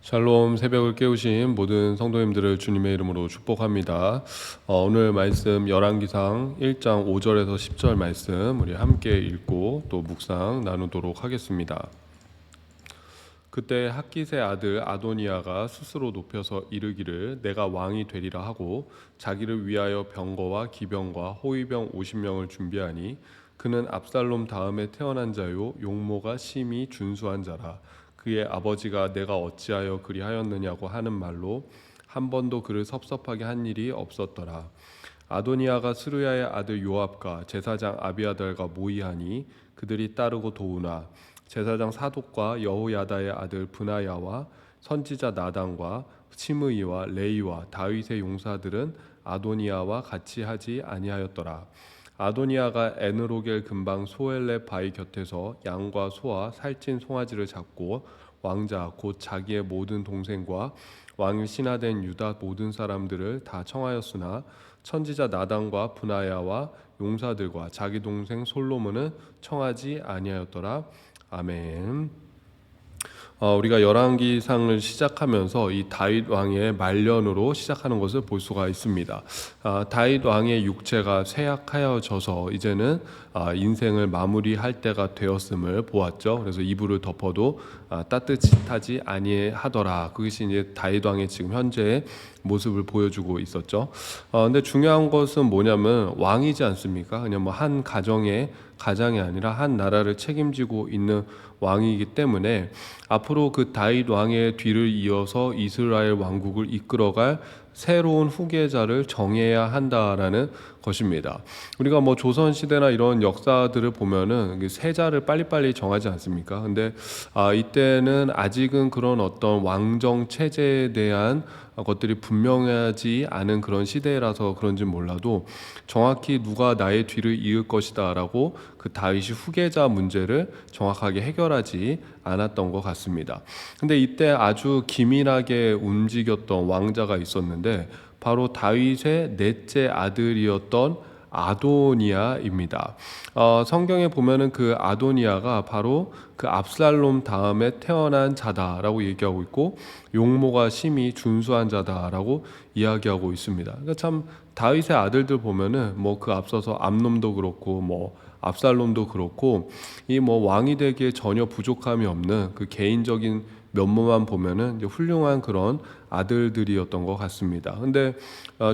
샬롬. 새벽을 깨우신 모든 성도님들을 주님의 이름으로 축복합니다. 오늘 말씀 열왕기상 1장 5절에서 10절 말씀 우리 함께 읽고 또 묵상 나누도록 하겠습니다. 그때 학깃의 아들 아도니아가 스스로 높여서 이르기를 내가 왕이 되리라 하고 자기를 위하여 병거와 기병과 호위병 50명을 준비하니 그는 압살롬 다음에 태어난 자요 용모가 심히 준수한 자라. 그의 아버지가 내가 어찌하여 그리하였느냐고 하는 말로 한 번도 그를 섭섭하게 한 일이 없었더라. 아도니아가 스루야의 아들 요압과 제사장 아비아달과 모이하니 그들이 따르고 도우나 제사장 사독과 여호야다의 아들 브나야와 선지자 나단과 시므이와 레이와 다윗의 용사들은 아도니아와 같이 하지 아니하였더라. 아도니아가 에느로겔 근방 소엘레 바위 곁에서 양과 소와 살찐 송아지를 잡고 왕자 곧 자기의 모든 동생과 왕을 신하된 유다 모든 사람들을 다 청하였으나 선지자 나단과 브나야와 용사들과 자기 동생 솔로몬은 청하지 아니하였더라. 아멘. 우리가 열왕기상을 시작하면서 이 다윗 왕의 말년으로 시작하는 것을 볼 수가 있습니다. 다윗 왕의 육체가 쇠약하여져서 이제는 인생을 마무리할 때가 되었음을 보았죠. 그래서 이불을 덮어도 따뜻하지 아니하더라. 그것이 이제 다윗 왕의 지금 현재의 모습을 보여주고 있었죠. 근데 중요한 것은 뭐냐면 왕이지 않습니까? 그냥 뭐 한 가정의 가장이 아니라 한 나라를 책임지고 있는 왕이기 때문에 앞으로 그 다윗 왕의 뒤를 이어서 이스라엘 왕국을 이끌어갈 새로운 후계자를 정해야 한다라는 것입니다. 우리가 뭐 조선 시대나 이런 역사들을 보면은 세자를 빨리빨리 정하지 않습니까? 근데 이때는 아직은 그런 어떤 왕정 체제에 대한 것들이 분명하지 않은 그런 시대라서 그런지 몰라도 정확히 누가 나의 뒤를 이을 것이다 라고 그 다윗이 후계자 문제를 정확하게 해결하지 않았던 것 같습니다. 근데 이때 아주 기민하게 움직였던 왕자가 있었는데 바로 다윗의 넷째 아들이었던 아도니아입니다. 성경에 보면은 그 아도니아가 바로 그 압살롬 다음에 태어난 자다라고 얘기하고 있고 용모가 심히 준수한 자다라고 이야기하고 있습니다. 그러니까 참 다윗의 아들들 보면은 뭐 그 앞서서 암놈도 그렇고 뭐 압살롬도 그렇고 이 뭐 왕이 되기에 전혀 부족함이 없는 그 개인적인 면모만 보면은 이제 훌륭한 그런 아들들이었던 것 같습니다. 근데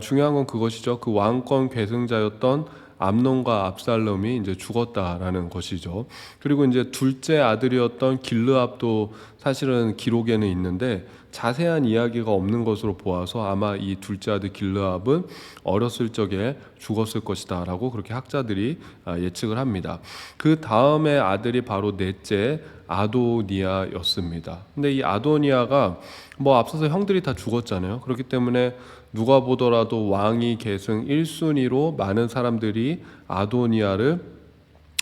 중요한 건 그것이죠. 그 왕권 계승자였던 암논과 압살롬이 이제 죽었다라는 것이죠. 그리고 이제 둘째 아들이었던 길르압도 사실은 기록에는 있는데 자세한 이야기가 없는 것으로 보아서 아마 이 둘째 아들 길르압은 어렸을 적에 죽었을 것이다라고 그렇게 학자들이 예측을 합니다. 그 다음에 아들이 바로 넷째 아도니아였습니다. 근데 이 아도니아가 뭐 앞서서 형들이 다 죽었잖아요. 그렇기 때문에 누가 보더라도 왕위 계승 1순위로 많은 사람들이 아도니아를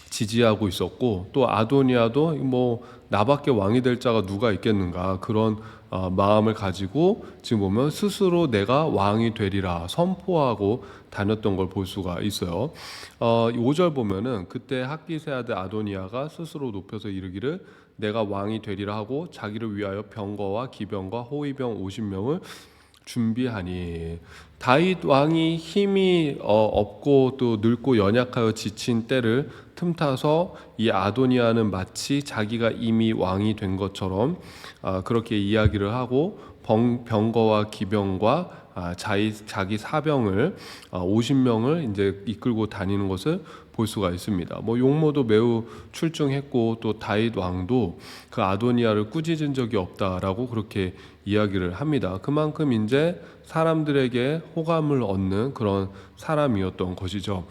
지지하고 있었고 또 아도니아도 뭐 나밖에 왕이 될 자가 누가 있겠는가 그런 마음을 가지고 지금 보면 스스로 내가 왕이 되리라 선포하고 다녔던 걸 볼 수가 있어요. 5절 보면은 그때 학깃의 아들 아도니아가 스스로 높여서 이르기를 내가 왕이 되리라 하고 자기를 위하여 병거와 기병과 호위병 50명을 준비하니 다윗 왕이 힘이 없고 또 늙고 연약하여 지친 때를 틈타서 이 아도니아는 마치 자기가 이미 왕이 된 것처럼 그렇게 이야기를 하고 병거와 기병과 자기 사병을 50명을 이제 이끌고 다니는 것을 볼 수가 있습니다. 뭐 용모도 매우 출중했고 또 다윗 왕도 그 아도니아를 꾸짖은 적이 없다라고 그렇게 이야기를 합니다. 그만큼 이제 사람들에게 호감을 얻는 그런 사람이었던 것이죠.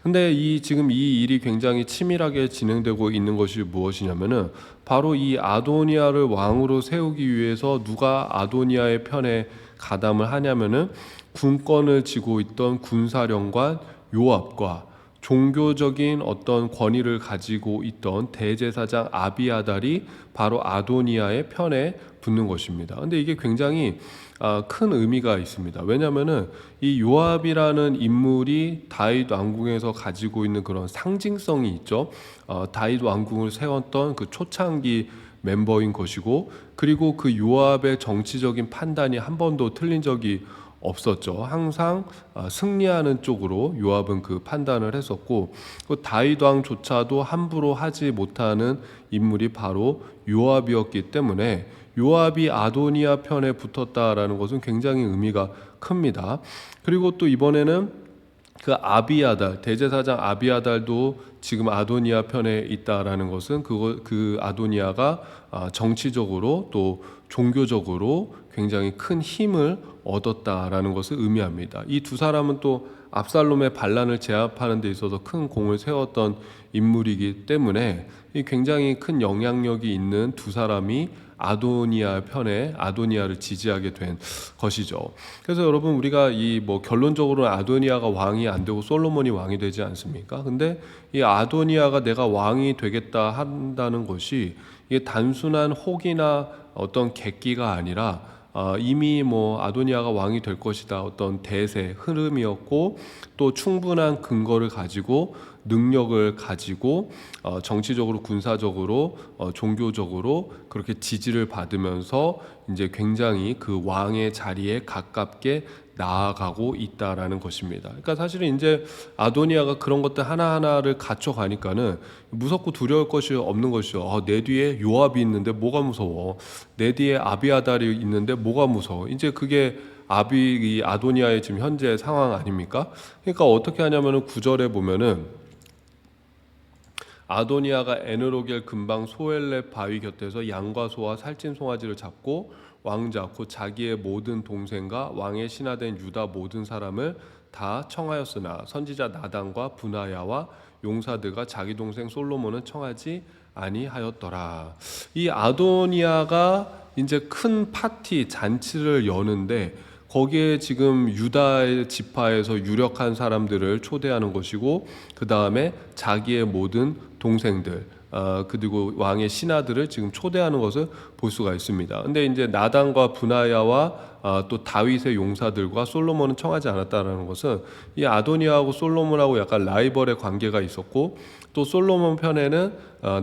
근데 지금 이 일이 굉장히 치밀하게 진행되고 있는 것이 무엇이냐면은 바로 이 아도니아를 왕으로 세우기 위해서 누가 아도니아의 편에 가담을 하냐면은 군권을 쥐고 있던 군사령관 요압과 종교적인 어떤 권위를 가지고 있던 대제사장 아비아달이 바로 아도니아의 편에 붙는 것입니다. 근데 이게 굉장히 큰 의미가 있습니다. 왜냐하면은 이 요압이라는 인물이 다윗 왕궁에서 가지고 있는 그런 상징성이 있죠. 다윗 왕궁을 세웠던 그 초창기 멤버인 것이고, 그리고 그 요압의 정치적인 판단이 한 번도 틀린 적이 없었죠. 항상 승리하는 쪽으로 요압은 그 판단을 했었고, 그 다윗 왕조차도 함부로 하지 못하는 인물이 바로 요압이었기 때문에 요압이 아도니아 편에 붙었다라는 것은 굉장히 의미가 큽니다. 그리고 또 이번에는 그 아비아달, 대제사장 아비아달도 지금 아도니아 편에 있다라는 것은 그 아도니아가 정치적으로 또 종교적으로 굉장히 큰 힘을 얻었다라는 것을 의미합니다. 이 두 사람은 또 압살롬의 반란을 제압하는 데 있어서 큰 공을 세웠던 인물이기 때문에 이 굉장히 큰 영향력이 있는 두 사람이 아도니아 편에 아도니아를 지지하게 된 것이죠. 그래서 여러분, 우리가 이 뭐 결론적으로는 아도니아가 왕이 안 되고 솔로몬이 왕이 되지 않습니까? 근데 이 아도니아가 내가 왕이 되겠다 한다는 것이 이게 단순한 혹이나 어떤 객기가 아니라 이미 뭐 아도니아가 왕이 될 것이다 어떤 대세 흐름이었고, 또 충분한 근거를 가지고 능력을 가지고 정치적으로 군사적으로 종교적으로 그렇게 지지를 받으면서 이제 굉장히 그 왕의 자리에 가깝게 나아가고 있다라는 것입니다. 그러니까 사실은 이제 아도니아가 그런 것들 하나하나를 갖춰가니까는 무섭고 두려울 것이 없는 것이죠. 내 뒤에 요압이 있는데 뭐가 무서워? 내 뒤에 아비아달이 있는데 뭐가 무서워? 이제 그게 이 아도니아의 지금 현재 상황 아닙니까? 그러니까 어떻게 하냐면은 9절에 보면은 아도니아가 에느로겔 근방 소엘렙 바위 곁에서 양과 소와 살찐 송아지를 잡고 왕자 곧 자기의 모든 동생과 왕의 신하된 유다 모든 사람을 다 청하였으나 선지자 나단과 분하야와 용사들과 자기 동생 솔로몬은 청하지 아니하였더라. 이 아도니아가 이제 큰 파티 잔치를 여는데 거기에 지금 유다의 지파에서 유력한 사람들을 초대하는 것이고, 그 다음에 자기의 모든 동생들 그리고 왕의 신하들을 지금 초대하는 것을 볼 수가 있습니다. 근데 이제 나단과 분하야와 또 다윗의 용사들과 솔로몬은 청하지 않았다라는 것은 이 아도니아하고 솔로몬하고 약간 라이벌의 관계가 있었고, 또 솔로몬 편에는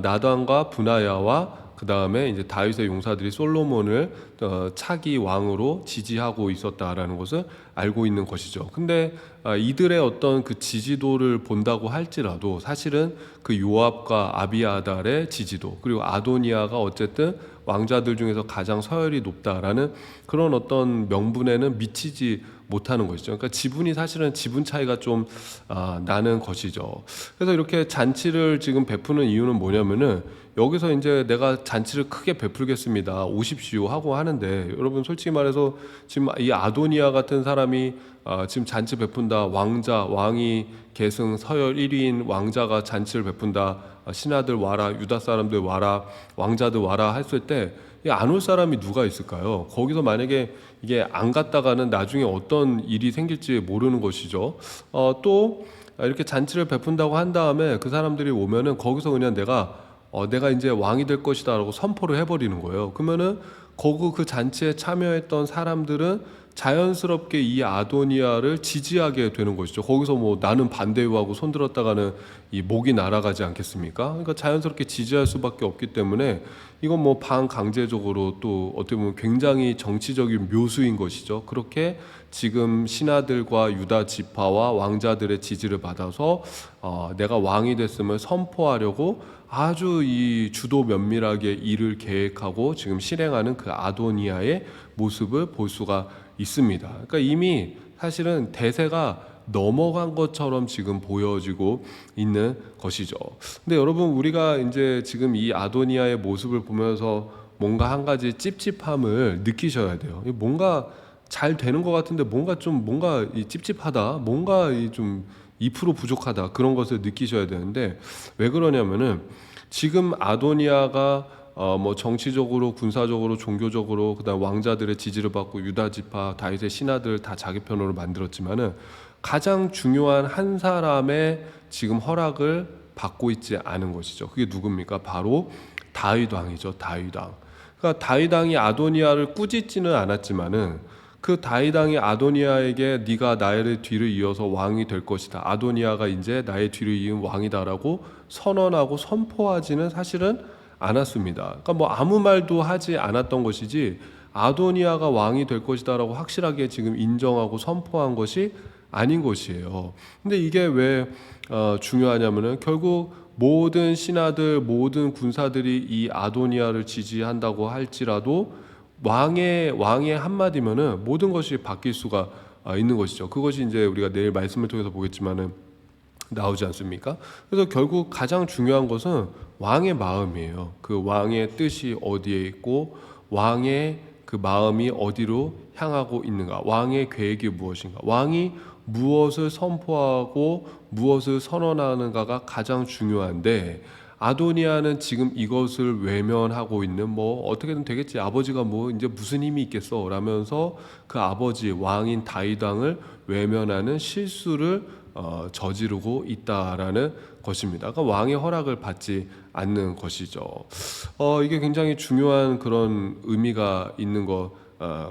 나단과 분하야와 그 다음에 이제 다윗의 용사들이 솔로몬을 차기 왕으로 지지하고 있었다라는 것을 알고 있는 것이죠. 근데 이들의 어떤 그 지지도를 본다고 할지라도 사실은 그 요압과 아비아달의 지지도, 그리고 아도니아가 어쨌든 왕자들 중에서 가장 서열이 높다라는 그런 어떤 명분에는 미치지 못하는 것이죠. 그러니까 지분이 사실은 지분 차이가 좀 나는 것이죠. 그래서 이렇게 잔치를 지금 베푸는 이유는 뭐냐면은 여기서 이제 내가 잔치를 크게 베풀겠습니다, 오십시오 하고 하는데, 여러분 솔직히 말해서 지금 이 아도니아 같은 사람이 지금 잔치 베푼다, 왕이 계승 서열 1위인 왕자가 잔치를 베푼다, 신하들 와라, 유다 사람들 와라, 왕자들 와라 했을 때 안 올 사람이 누가 있을까요? 거기서 만약에 이게 안 갔다가는 나중에 어떤 일이 생길지 모르는 것이죠. 또 이렇게 잔치를 베푼다고 한 다음에 그 사람들이 오면은 거기서 그냥 내가 이제 왕이 될 것이다라고 선포를 해버리는 거예요. 그러면은 그 잔치에 참여했던 사람들은 자연스럽게 이 아도니아를 지지하게 되는 것이죠. 거기서 뭐 나는 반대요하고 손들었다가는 이 목이 날아가지 않겠습니까? 그러니까 자연스럽게 지지할 수밖에 없기 때문에 이건 뭐 반강제적으로 또 어떻게 보면 굉장히 정치적인 묘수인 것이죠. 그렇게 지금 신하들과 유다 지파와 왕자들의 지지를 받아서 내가 왕이 됐음을 선포하려고 아주 이 주도 면밀하게 일을 계획하고 지금 실행하는 그 아도니아의 모습을 볼 수가 있습니다. 그러니까 이미 사실은 대세가 넘어간 것처럼 지금 보여지고 있는 것이죠. 근데 여러분, 우리가 이제 지금 이 아도니아의 모습을 보면서 뭔가 한 가지 찝찝함을 느끼셔야 돼요. 뭔가 잘 되는 것 같은데 뭔가 이 찝찝하다, 뭔가 좀 2% 부족하다, 그런 것을 느끼셔야 되는데, 왜 그러냐면은 지금 아도니아가 뭐 정치적으로, 군사적으로, 종교적으로, 그다음 왕자들의 지지를 받고 유다 지파, 다윗의 신하들 다 자기 편으로 만들었지만은 가장 중요한 한 사람의 지금 허락을 받고 있지 않은 것이죠. 그게 누굽니까? 바로 다윗 왕이죠. 다윗 왕. 그러니까 다윗 왕이 아도니아를 꾸짖지는 않았지만은 그 다윗 왕이 아도니아에게 네가 나의 뒤를 이어서 왕이 될 것이다, 아도니아가 이제 나의 뒤를 이은 왕이다라고 선언하고 선포하지는 사실은 않았습니다. 그러니까 뭐 아무 말도 하지 않았던 것이지 아도니아가 왕이 될 것이다라고 확실하게 지금 인정하고 선포한 것이 아닌 것이에요. 근데 이게 왜 중요하냐면은 결국 모든 신하들, 모든 군사들이 이 아도니아를 지지한다고 할지라도 왕의 한마디면은 모든 것이 바뀔 수가 있는 것이죠. 그것이 이제 우리가 내일 말씀을 통해서 보겠지만은 나오지 않습니까? 그래서 결국 가장 중요한 것은 왕의 마음이에요. 그 왕의 뜻이 어디에 있고 왕의 그 마음이 어디로 향하고 있는가? 왕의 계획이 무엇인가? 왕이 무엇을 선포하고 무엇을 선언하는가가 가장 중요한데 아도니아는 지금 이것을 외면하고 있는 뭐 어떻게든 되겠지 아버지가 뭐 이제 무슨 힘이 있겠어 라면서 그 아버지 왕인 다윗 왕을 외면하는 실수를 저지르고 있다라는 것입니다. 그러니까 왕의 허락을 받지 않는 것이죠. 이게 굉장히 중요한 그런 의미가 있는 것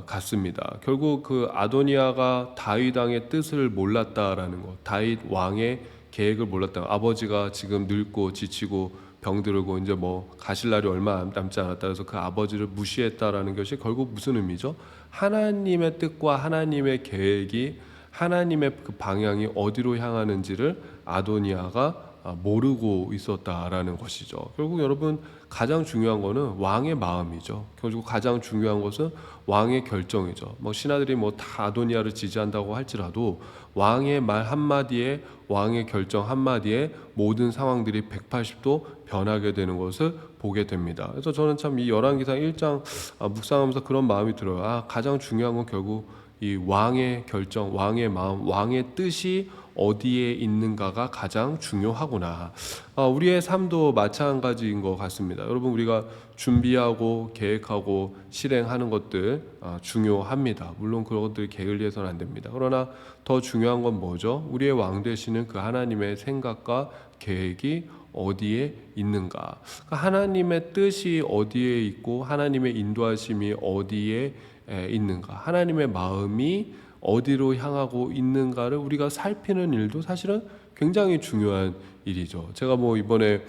같습니다. 결국 그 아도니아가 다윗 왕의 뜻을 몰랐다라는 것, 다윗 왕의 계획을 몰랐다. 아버지가 지금 늙고 지치고 병들고 이제 뭐 가실 날이 얼마 남지 않았다. 그래서 그 아버지를 무시했다라는 것이 결국 무슨 의미죠? 하나님의 뜻과 하나님의 계획이 하나님의 그 방향이 어디로 향하는지를 아도니아가 모르고 있었다라는 것이죠. 결국 여러분 가장 중요한 것은 왕의 마음이죠. 결국 가장 중요한 것은 왕의 결정이죠. 뭐 신하들이 뭐 다 아도니아를 지지한다고 할지라도 왕의 말 한마디에 왕의 결정 한마디에 모든 상황들이 180도 변하게 되는 것을 보게 됩니다. 그래서 저는 참 이 열왕기상 1장 묵상하면서 그런 마음이 들어요. 가장 중요한 건 결국 이 왕의 결정, 왕의 마음, 왕의 뜻이 어디에 있는가가 가장 중요하구나. 우리의 삶도 마찬가지인 것 같습니다. 여러분 우리가 준비하고 계획하고 실행하는 것들 중요합니다. 물론 그런 것들이 게을리해서는 안 됩니다. 그러나 더 중요한 건 뭐죠? 우리의 왕 되시는 그 하나님의 생각과 계획이 어디에 있는가? 그러니까 하나님의 뜻이 어디에 있고 하나님의 인도하심이 어디에 있는가? 하나님의 마음이 어디로 향하고 있는가를 우리가 살피는 일도 사실은 굉장히 중요한 일이죠. 제가 뭐 이번에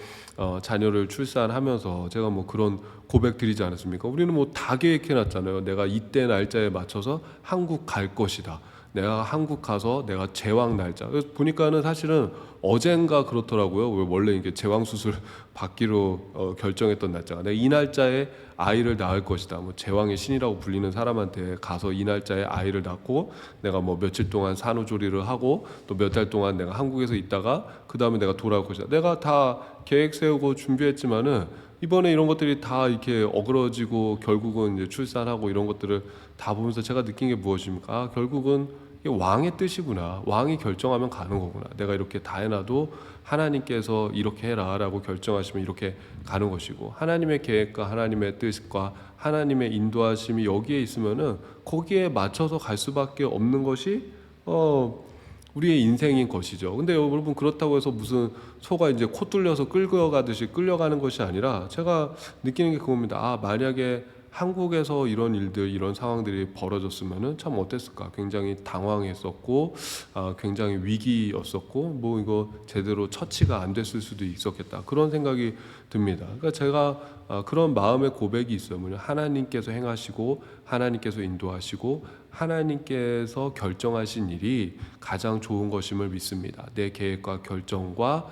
자녀를 출산하면서 제가 뭐 그런 고백 드리지 않았습니까? 우리는 뭐 다 계획해 놨잖아요. 내가 이때 날짜에 맞춰서 한국 갈 것이다. 내가 한국 가서 내가 제왕 날짜. 그래서 보니까는 사실은 어젠가 그렇더라고요. 원래 이게 제왕 수술 받기로 결정했던 날짜가 내가 이 날짜에 아이를 낳을 것이다. 뭐 제왕의 신이라고 불리는 사람한테 가서 이 날짜에 아이를 낳고 내가 뭐 며칠 동안 산후조리를 하고 또 몇 달 동안 내가 한국에서 있다가 그 다음에 내가 돌아올 것이다. 내가 다 계획 세우고 준비했지만은 이번에 이런 것들이 다 이렇게 어그러지고 결국은 이제 출산하고 이런 것들을 다 보면서 제가 느낀 게 무엇입니까? 결국은 이게 왕의 뜻이구나. 왕이 결정하면 가는 거구나. 내가 이렇게 다 해놔도 하나님께서 이렇게 해라라고 결정하시면 이렇게 가는 것이고 하나님의 계획과 하나님의 뜻과 하나님의 인도하심이 여기에 있으면은 거기에 맞춰서 갈 수밖에 없는 것이 우리의 인생인 것이죠. 근데 여러분 그렇다고 해서 무슨 소가 이제 코 뚫려서 끌려가듯이 끌려가는 것이 아니라 제가 느끼는 게 그겁니다. 만약에 한국에서 이런 일들, 이런 상황들이 벌어졌으면은 참 어땠을까? 굉장히 당황했었고, 굉장히 위기였었고, 뭐 이거 제대로 처치가 안 됐을 수도 있었겠다. 그런 생각이 듭니다. 그러니까 제가 그런 마음의 고백이 있어요. 뭐냐? 하나님께서 행하시고, 하나님께서 인도하시고, 하나님께서 결정하신 일이 가장 좋은 것임을 믿습니다. 내 계획과 결정과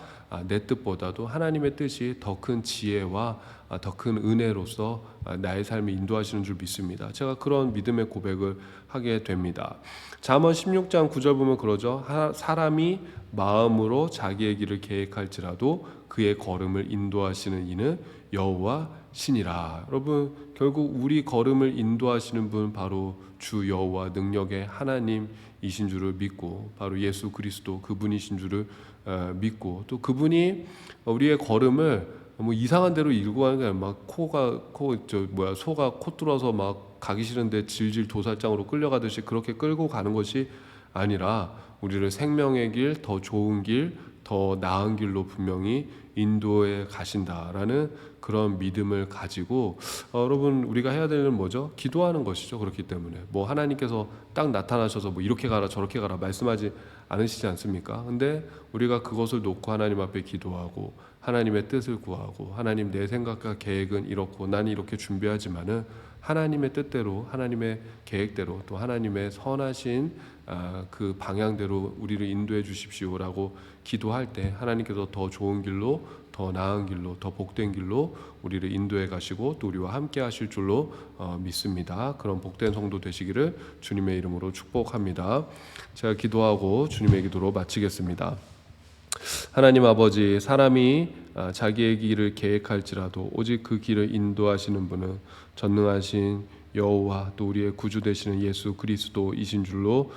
내 뜻보다도 하나님의 뜻이 더 큰 지혜와 더 큰 은혜로서 나의 삶을 인도하시는 줄 믿습니다. 제가 그런 믿음의 고백을 하게 됩니다. 잠언 16장 9절 보면 그러죠. 사람이 마음으로 자기의 길을 계획할지라도 그의 걸음을 인도하시는 이는 여호와 신이라. 여러분 결국 우리 걸음을 인도하시는 분 바로 주 여호와 능력의 하나님이신 줄을 믿고 바로 예수 그리스도 그분이신 줄을 믿고 또 그분이 우리의 걸음을 뭐 이상한 대로 일고 가는 게 아니라 막 소가 코 뚫어서 막 가기 싫은데 질질 도살장으로 끌려가듯이 그렇게 끌고 가는 것이 아니라 우리를 생명의 길, 더 좋은 길, 더 나은 길로 분명히 인도해 가신다라는 그런 믿음을 가지고 여러분 우리가 해야 되는 뭐죠? 기도하는 것이죠. 그렇기 때문에 뭐 하나님께서 딱 나타나셔서 뭐 이렇게 가라 저렇게 가라 말씀하지 않으시지 않습니까? 근데 우리가 그것을 놓고 하나님 앞에 기도하고 하나님의 뜻을 구하고 하나님 내 생각과 계획은 이렇고 난 이렇게 준비하지만은 하나님의 뜻대로 하나님의 계획대로 또 하나님의 선하신 그 방향대로 우리를 인도해 주십시오라고 기도할 때 하나님께서 더 좋은 길로 더 나은 길로 더 복된 길로 우리를 인도해 가시고 또 우리와 함께 하실 줄로 믿습니다. 그런 복된 성도 되시기를 주님의 이름으로 축복합니다. 제가 기도하고 주님의 기도로 마치겠습니다. 하나님 아버지, 사람이 자기의 길을 계획할지라도 오직 그 길을 인도하시는 분은 전능하신 여호와 또 우리의 구주 되시는 예수 그리스도이신 줄로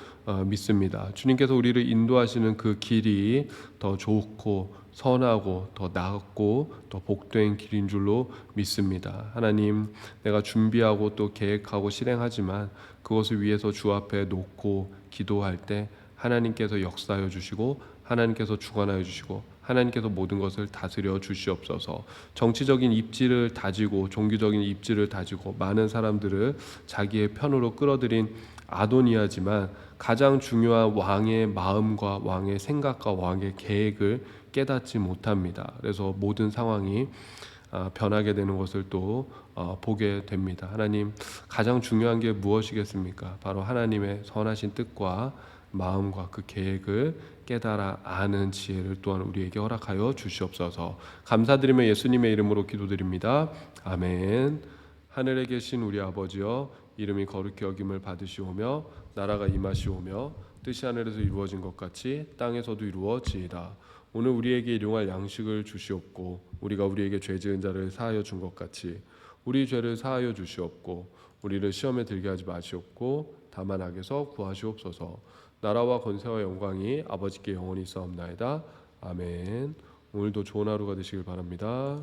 믿습니다. 주님께서 우리를 인도하시는 그 길이 더 좋고 선하고 더 나았고 더 복된 길인 줄로 믿습니다. 하나님, 내가 준비하고 또 계획하고 실행하지만 그것을 위해서 주 앞에 놓고 기도할 때 하나님께서 역사하여 주시고 하나님께서 주관하여 주시고 하나님께서 모든 것을 다스려 주시옵소서. 정치적인 입지를 다지고 종교적인 입지를 다지고 많은 사람들을 자기의 편으로 끌어들인 아도니아지만 가장 중요한 왕의 마음과 왕의 생각과 왕의 계획을 깨닫지 못합니다. 그래서 모든 상황이 변하게 되는 것을 또 보게 됩니다. 하나님, 가장 중요한 게 무엇이겠습니까? 바로 하나님의 선하신 뜻과 마음과 그 계획을 깨달아 아는 지혜를 또한 우리에게 허락하여 주시옵소서. 감사드리며 예수님의 이름으로 기도드립니다. 아멘. 하늘에 계신 우리 아버지여, 이름이 거룩히 여김을 받으시오며 나라가 임하시오며 뜻이 하늘에서 이루어진 것 같이 땅에서도 이루어지이다. 오늘 우리에게 일용할 양식을 주시옵고 우리가 우리에게 죄 지은 자를 사하여 준 것 같이 우리 죄를 사하여 주시옵고 우리를 시험에 들게 하지 마시옵고 다만 악에서 구하시옵소서. 나라와 권세와 영광이 아버지께 영원히 있사옵나이다. 아멘. 오늘도 좋은 하루가 되시길 바랍니다.